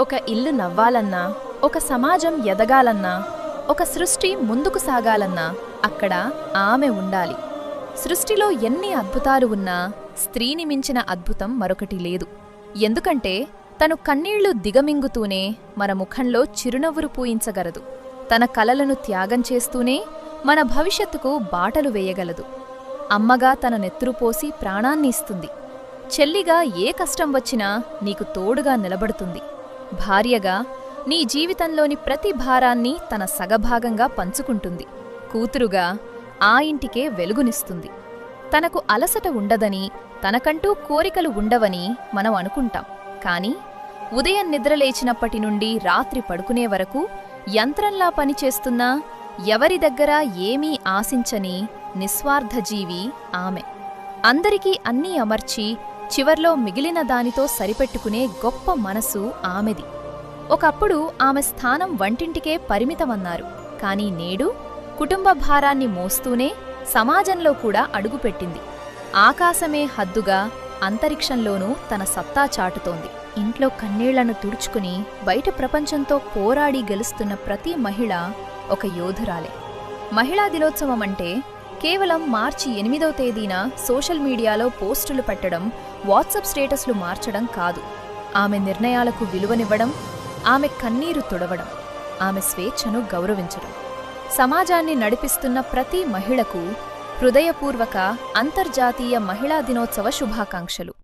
ఒక ఇల్లు నవ్వాలన్నా, ఒక సమాజం ఎదగాలన్నా, ఒక సృష్టి ముందుకు సాగాలన్నా అక్కడ ఆమె ఉండాలి. సృష్టిలో ఎన్ని అద్భుతాలు ఉన్నా స్త్రీని మించిన అద్భుతం మరొకటి లేదు. ఎందుకంటే తను కన్నీళ్లు దిగమింగుతూనే మన ముఖంలో చిరునవ్వురు పూయించగలదు. తన కలలను త్యాగం చేస్తూనే మన భవిష్యత్తుకు బాటలు వేయగలదు. అమ్మగా తన నెత్తురుపోసి ప్రాణాన్ని ఇస్తుంది. చెల్లిగా ఏ కష్టం వచ్చినా నీకు తోడుగా నిలబడుతుంది. భార్యగా నీ జీవితంలోని ప్రతి భారాన్ని తన సగభాగంగా పంచుకుంటుంది. కూతురుగా ఆ ఇంటికే వెలుగునిస్తుంది. తనకు అలసట ఉండదని, తనకంటూ కోరికలు ఉండవని మనం అనుకుంటాం. కాని ఉదయం నిద్రలేచినప్పటి నుండి రాత్రి పడుకునే వరకు యంత్రంలా పనిచేస్తున్నా ఎవరి దగ్గర ఏమీ ఆశించని నిస్వార్థజీవి ఆమె. అందరికీ అన్నీ అమర్చి చివర్లో మిగిలిన దానితో సరిపెట్టుకునే గొప్ప మనసు ఆమెది. ఒకప్పుడు ఆమె స్థానం వంటింటికే పరిమితమన్నారు. కాని నేడు కుటుంబ భారాన్ని మోస్తూనే సమాజంలో కూడా అడుగుపెట్టింది. ఆకాశమే హద్దుగా అంతరిక్షంలోనూ తన సత్తా చాటుతోంది. ఇంట్లో కన్నీళ్లను తుడుచుకుని బయట ప్రపంచంతో పోరాడి గెలుస్తున్న ప్రతి మహిళ ఒక యోధురాలే. మహిళా దినోత్సవం అంటే కేవలం మార్చి 8వ తేదీన సోషల్ మీడియాలో పోస్టులు పెట్టడం, వాట్సాప్ స్టేటస్లు మార్చడం కాదు. ఆమె నిర్ణయాలకు విలువనివ్వడం, ఆమె కన్నీరు తుడవడం, ఆమె స్వేచ్ఛను గౌరవించడం. సమాజాన్ని నడిపిస్తున్న ప్రతి మహిళకు హృదయపూర్వక అంతర్జాతీయ మహిళా దినోత్సవ శుభాకాంక్షలు.